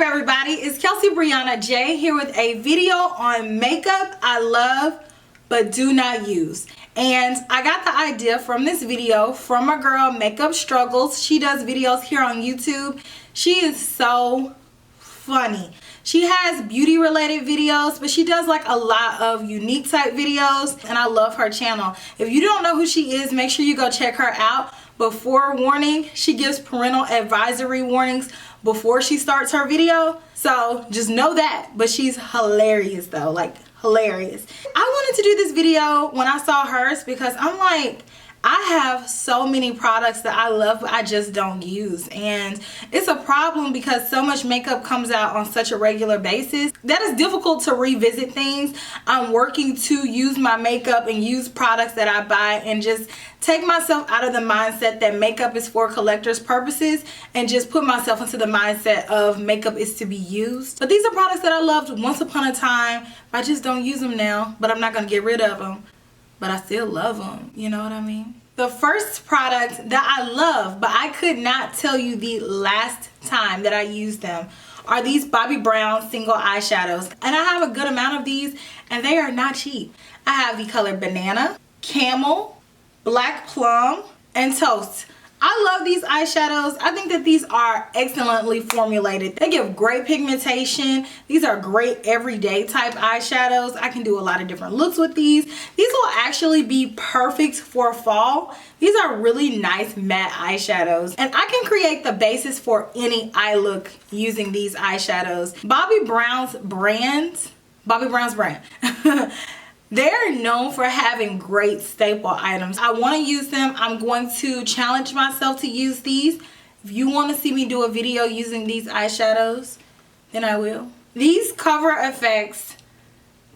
everybody? It's KelseeBrianaJai here with a video on makeup I love but do not use. And I got the idea from this video from my girl Makeup Struggles. She does videos here on YouTube. She is so funny. She has beauty related videos, but she does like a lot of unique type videos, and I love her channel. If you don't know who she is, make sure you go check her out. But forewarning, she gives parental advisory warnings before she starts her video, so just know that. But she's hilarious though, like hilarious. I wanted to do this video when I saw hers because I'm like, I have so many products that I love but I just don't use, and it's a problem because so much makeup comes out on such a regular basis that it's difficult to revisit things. I'm working to use my makeup and use products that I buy and just take myself out of the mindset that makeup is for collector's purposes and just put myself into the mindset of makeup is to be used. But these are products that I loved once upon a time, but I just don't use them now. But I'm not going to get rid of them, but I still love them, you know what I mean? The first product that I love, but I could not tell you the last time that I used them, are these Bobbi Brown single eyeshadows. And I have a good amount of these, and they are not cheap. I have the color Banana, Camel, Black Plum, and Toast. I love these eyeshadows. I think that these are excellently formulated. They give great pigmentation. These are great everyday type eyeshadows. I can do a lot of different looks with these. These will actually be perfect for fall. These are really nice matte eyeshadows, and I can create the basis for any eye look using these eyeshadows. Bobbi Brown's brand, they're known for having great staple items. I want to use them. I'm going to challenge myself to use these. If you want to see me do a video using these eyeshadows, then I will. These Cover FX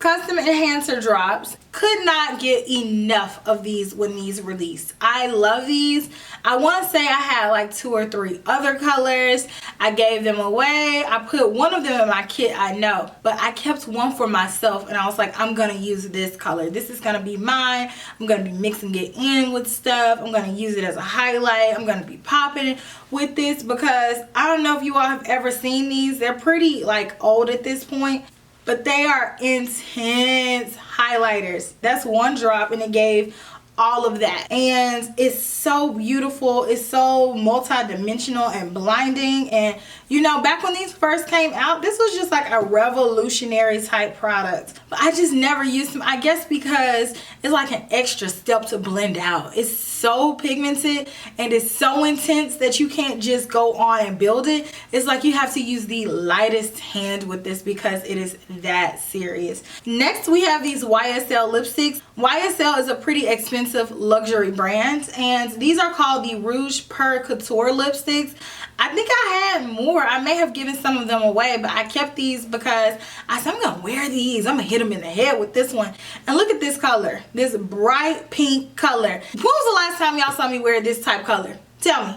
Custom Enhancer Drops, could not get enough of these when these released. I love these. I want to say I had like 2 or 3 other colors. I gave them away. I put one of them in my kit, I know, but I kept one for myself, and I was like, I'm gonna use this color. This is gonna be mine. I'm gonna be mixing it in with stuff. I'm gonna use it as a highlight. I'm gonna be popping with this because I don't know if you all have ever seen these. They're pretty like old at this point, but they are intense highlighters. That's one drop, and it gave all of that, and it's so beautiful. It's so multi-dimensional and blinding. And you know, back when these first came out, this was just like a revolutionary type product, but I just never used them. I guess because it's like an extra step to blend out. It's so pigmented and it's so intense that you can't just go on and build it. It's like you have to use the lightest hand with this because it is that serious. Next, we have these YSL lipsticks. YSL is a pretty expensive luxury brand, and these are called the Rouge Per Couture lipsticks. I think I had more. I may have given some of them away, but I kept these because I said I'm gonna wear these. I'm gonna hit them in the head with this one. And look at this color, this bright pink color. When was the last time y'all saw me wear this type color? Tell me,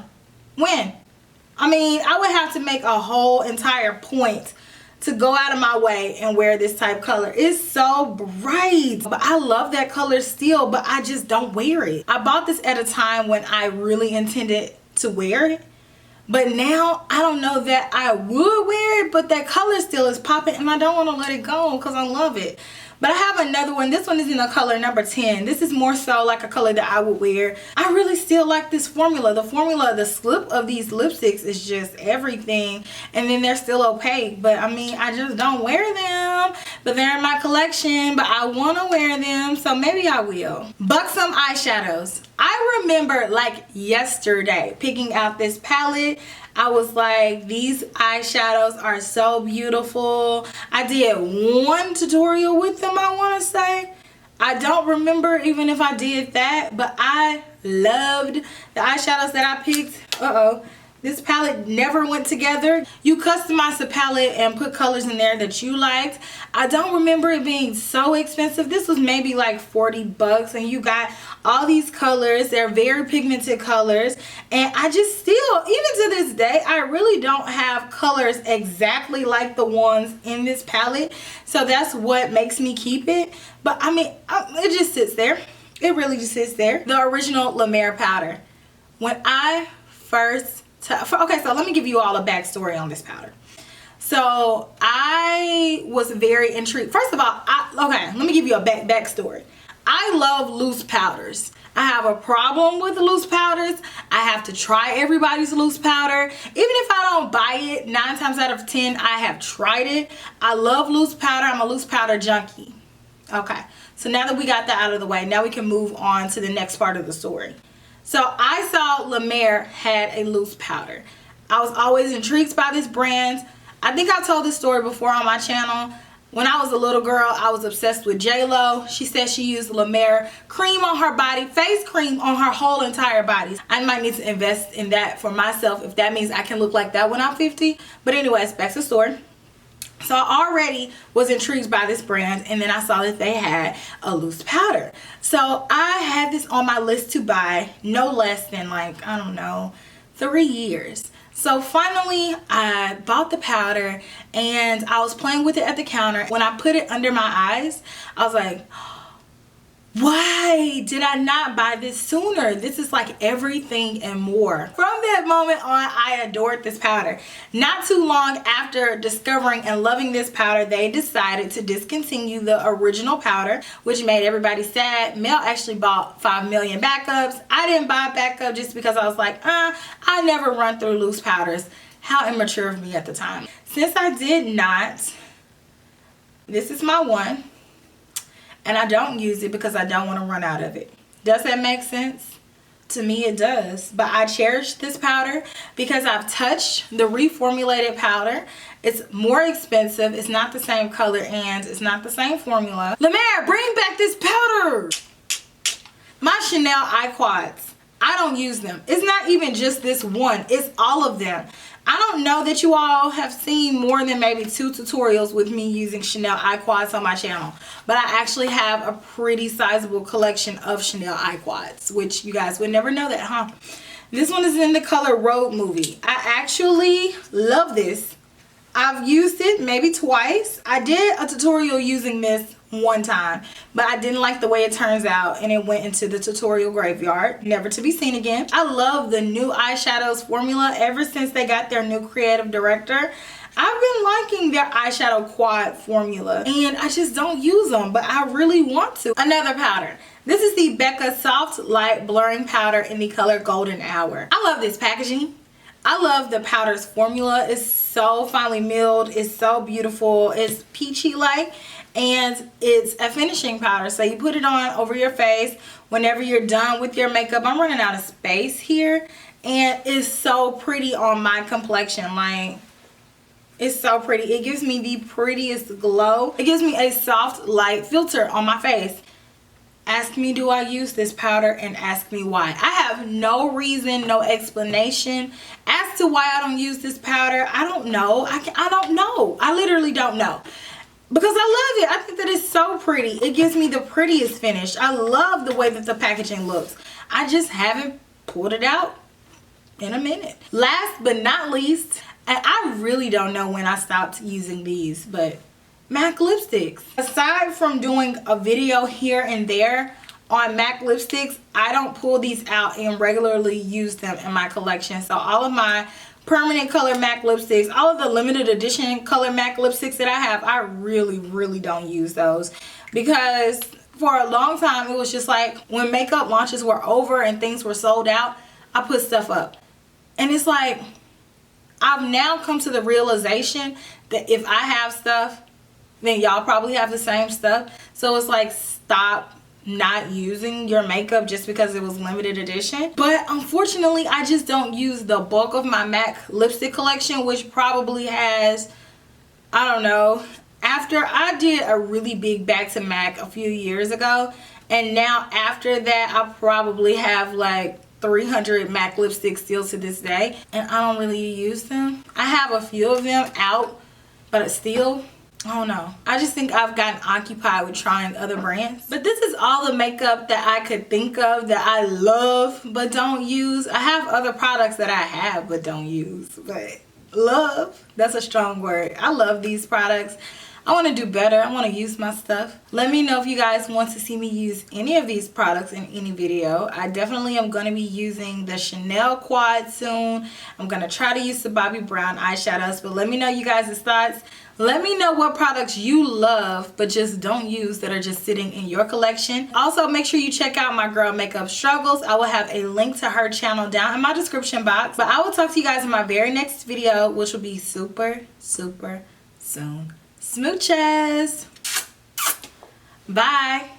when? I mean, I would have to make a whole entire point to go out of my way and wear this type color. It's so bright, but I love that color still, but I just don't wear it. I bought this at a time when I really intended to wear it, but now I don't know that I would wear it, but that color still is popping and I don't want to let it go because I love it. But I have another one. This one is in the color number 10. This is more so like a color that I would wear. I really still like this formula. The formula, the slip of these lipsticks is just everything. And then they're still opaque. But I mean, I just don't wear them. But they're in my collection. But I want to wear them. So maybe I will. BUXOM eyeshadows. I remember like yesterday picking out this palette. I was like, these eyeshadows are so beautiful. I did one tutorial with them, I want to say. I don't remember even if I did that, but I loved the eyeshadows that I picked. This palette never went together. You customize the palette and put colors in there that you liked. I don't remember it being so expensive. This was maybe like 40 bucks, and you got all these colors. They're very pigmented colors, and I just still, even to this day, I really don't have colors exactly like the ones in this palette, so that's what makes me keep it. But I mean, it just sits there. It really just sits there. The original La Mer powder. When I first okay, so let me give you all a backstory on this powder. So I was very intrigued. First of all, okay, let me give you a backstory. I love loose powders. I have a problem with loose powders. I have to try everybody's loose powder. Even if I don't buy it, 9 times out of 10, I have tried it. I love loose powder. I'm a loose powder junkie. Okay, so now that we got that out of the way, now we can move on to the next part of the story. So I saw La Mer had a loose powder. I was always intrigued by this brand. I think I told this story before on my channel. When I was a little girl, I was obsessed with J-Lo. She said she used La Mer cream on her body, face cream on her whole entire body. I might need to invest in that for myself if that means I can look like that when I'm 50. But anyways, back to the story. So I already was intrigued by this brand, and then I saw that they had a loose powder. So I had this on my list to buy no less than, like, I don't know, 3 years. So finally I bought the powder and I was playing with it at the counter. When I put it under my eyes, I was like, why did I not buy this sooner? This is like everything and more. From that moment on, I adored this powder. Not too long after discovering and loving this powder, they decided to discontinue the original powder, which made everybody sad. Mel actually bought 5 million backups. I didn't buy a backup just because I was like, I never run through loose powders. How immature of me at the time. Since I did not, this is my one. And I don't use it because I don't want to run out of it. Does that make sense? To me it does. But I cherish this powder because I've touched the reformulated powder. It's more expensive. It's not the same color and it's not the same formula. La Mer, bring back this powder. My Chanel eye quads, I don't use them. It's not even just this one. It's all of them. I don't know that you all have seen more than maybe 2 tutorials with me using Chanel eye quads on my channel. But I actually have a pretty sizable collection of Chanel eye quads, which you guys would never know that, huh? This one is in the color Road Movie. I actually love this. I've used it maybe twice. I did a tutorial using this one time, but I didn't like the way it turns out and it went into the tutorial graveyard, never to be seen again. I love the new eyeshadows formula. Ever since they got their new creative director, I've been liking their eyeshadow quad formula and I just don't use them, but I really want to. Another powder. This is the Becca Soft Light Blurring Powder in the color Golden Hour. I love this packaging. I love the powder's formula. It's so finely milled. It's so beautiful. It's peachy like. And it's a finishing powder, so you put it on over your face whenever you're done with your makeup. I'm running out of space here, and it's so pretty on my complexion. Like, it's so pretty. It gives me the prettiest glow. It gives me a soft light filter on my face. Ask me, do I use this powder, and ask me why. I have no reason, no explanation as to why I don't use this powder. I don't know. I don't know. I literally don't know. Because I love it. I think that it's so pretty. It gives me the prettiest finish. I love the way that the packaging looks. I just haven't pulled it out in a minute. Last but not least, and I really don't know when I stopped using these, but MAC lipsticks. Aside from doing a video here and there on MAC lipsticks, I don't pull these out and regularly use them in my collection. So all of my permanent color MAC lipsticks, all of the limited edition color MAC lipsticks that I have, I really don't use those, because for a long time it was just like when makeup launches were over and things were sold out, I put stuff up. And it's like, I've now come to the realization that if I have stuff, then y'all probably have the same stuff. So it's like, stop not using your makeup just because it was limited edition. But unfortunately, I just don't use the bulk of my MAC lipstick collection, which probably has, I don't know, after I did a really big back to MAC a few years ago, and now after that I probably have like 300 MAC lipsticks still to this day, and I don't really use them. I have a few of them out, but still, I don't know. I just think I've gotten occupied with trying other brands. But this is all the makeup that I could think of that I love but don't use. I have other products that I have but don't use. But love, that's a strong word. I love these products. I want to do better. I want to use my stuff. Let me know if you guys want to see me use any of these products in any video. I definitely am going to be using the Chanel quad soon. I'm going to try to use the Bobbi Brown eyeshadows, but let me know you guys' thoughts. Let me know what products you love but just don't use that are just sitting in your collection. Also, make sure you check out my girl Makeup Struggles. I will have a link to her channel down in my description box. But I will talk to you guys in my very next video, which will be super, super soon. Smooches. Bye.